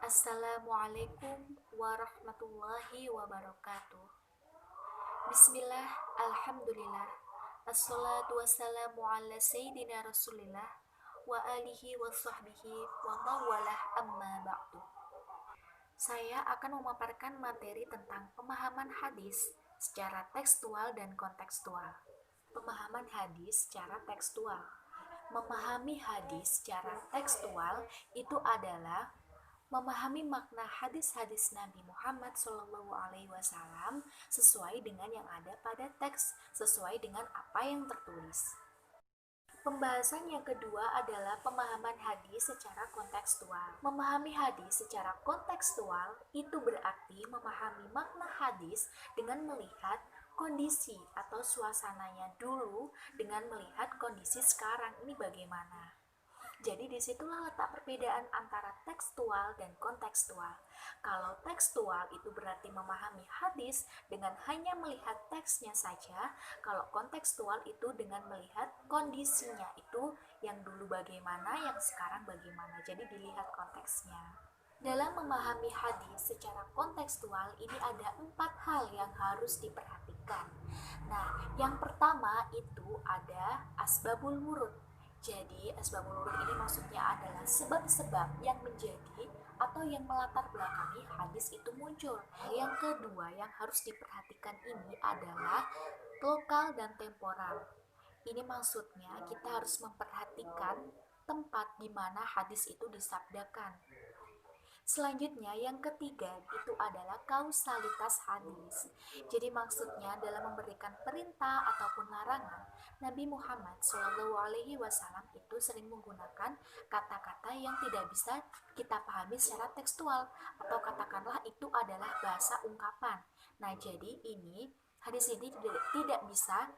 Assalamualaikum warahmatullahi wabarakatuh. Bismillah, alhamdulillah. Assalatu wassalamu ala sayyidina rasulillah wa alihi wa sahbihi wa mawalah amma ba'du. Saya akan memaparkan materi tentang pemahaman hadis secara tekstual dan kontekstual. Pemahaman hadis secara tekstual. Memahami hadis secara tekstual itu adalah memahami makna hadis-hadis Nabi Muhammad SAW sesuai dengan yang ada pada teks, sesuai dengan apa yang tertulis. Pembahasan yang kedua adalah pemahaman hadis secara kontekstual. Memahami hadis secara kontekstual itu berarti memahami makna hadis dengan melihat kondisi atau suasananya dulu dengan melihat kondisi sekarang ini bagaimana. Jadi disitulah letak perbedaan antara tekstual dan kontekstual. Kalau tekstual itu berarti memahami hadis dengan hanya melihat teksnya saja. Kalau kontekstual itu dengan melihat kondisinya itu yang dulu bagaimana, yang sekarang bagaimana. Jadi dilihat konteksnya. Dalam memahami hadis secara kontekstual ini ada 4 hal yang harus diperhatikan. Nah, yang pertama itu ada asbabul wurud. Jadi, asbabul wurud ini maksudnya adalah sebab-sebab yang menjadi atau yang melatar belakangi hadis itu muncul. Yang kedua yang harus diperhatikan ini adalah lokal dan temporal. Ini maksudnya kita harus memperhatikan tempat di mana hadis itu disabdakan. Selanjutnya yang ketiga itu adalah kausalitas hadis. Jadi maksudnya dalam memberikan perintah ataupun larangan, Nabi Muhammad SAW itu sering menggunakan kata-kata yang tidak bisa kita pahami secara tekstual atau katakanlah itu adalah bahasa ungkapan. Nah, jadi ini hadis ini tidak bisa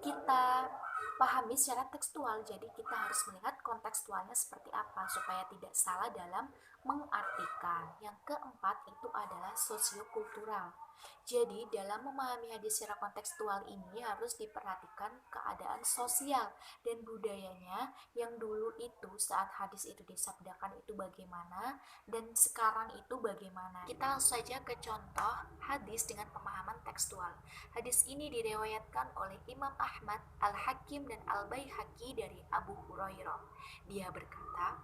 kita pahami secara tekstual, jadi kita harus melihat kontekstualnya seperti apa supaya tidak salah dalam mengartikan. Yang keempat itu adalah sosiokultural. Jadi dalam memahami hadis secara kontekstual ini harus diperhatikan keadaan sosial dan budayanya yang dulu itu saat hadis itu disabdakan itu bagaimana dan sekarang itu bagaimana. Kita langsung saja ke contoh hadis dengan pemahaman tekstual. Hadis ini diriwayatkan oleh Imam Ahmad, Al-Hakim dan Al-Baihaqi dari Abu Hurairah. Dia berkata,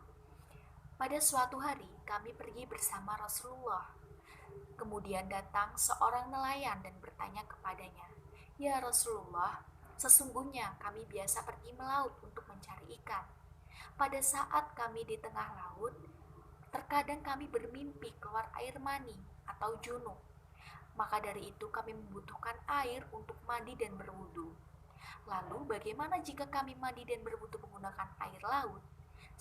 pada suatu hari kami pergi bersama Rasulullah. Kemudian datang seorang nelayan dan bertanya kepadanya, "Ya Rasulullah, sesungguhnya kami biasa pergi melaut untuk mencari ikan. Pada saat kami di tengah laut, terkadang kami bermimpi keluar air mani atau junub. Maka dari itu kami membutuhkan air untuk mandi dan berwudu. Lalu bagaimana jika kami mandi dan berwudu menggunakan air laut?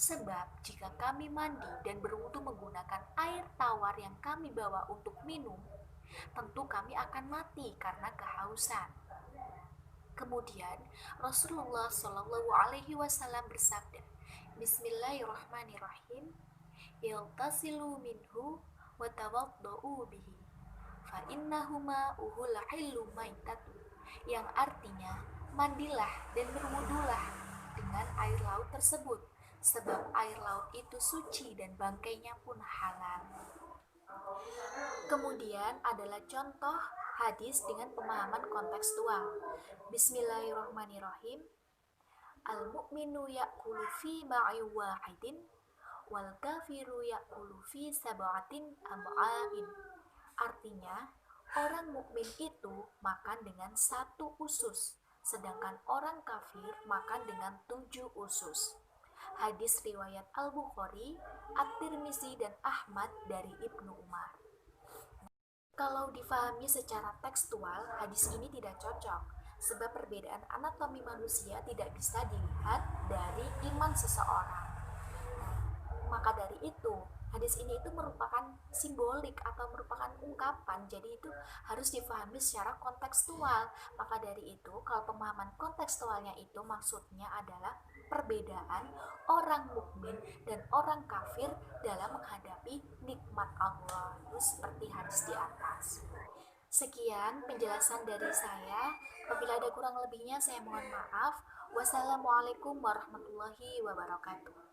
Sebab jika kami mandi dan berwudu menggunakan air tawar yang kami bawa untuk minum, tentu kami akan mati karena kehausan." Kemudian Rasulullah SAW bersabda, "Bismillahirrahmanirrahim. Iltasilu minhu wa tawaddau bihi. Fa innahuma uhul illu maitatu." Yang artinya, mandilah dan berwudulah dengan air laut tersebut, sebab air laut itu suci dan bangkainya pun halal. Kemudian adalah contoh hadis dengan pemahaman kontekstual. Bismillahirrahmanirrahim. Al-mu'minu ya'kulu fi ma'i wahidin wal kafiru ya'kulu fi sab'atin am'ain. Artinya, orang mukmin itu makan dengan 1 usus, sedangkan orang kafir makan dengan 7 usus. Hadis riwayat Al-Bukhari, At-Tirmizi dan Ahmad dari Ibnu Umar. Kalau difahami secara tekstual, hadis ini tidak cocok, sebab perbedaan anatomi manusia tidak bisa dilihat dari iman seseorang. Maka dari itu, hadis ini itu merupakan simbolik atau merupakan ungkapan, jadi itu harus difahami secara kontekstual. Maka dari itu, kalau pemahaman kontekstualnya itu maksudnya adalah perbedaan orang mukmin dan orang kafir dalam menghadapi nikmat Allah, itu seperti hadis di atas. Sekian penjelasan dari saya. Apabila ada kurang lebihnya, saya mohon maaf. Wassalamualaikum warahmatullahi wabarakatuh.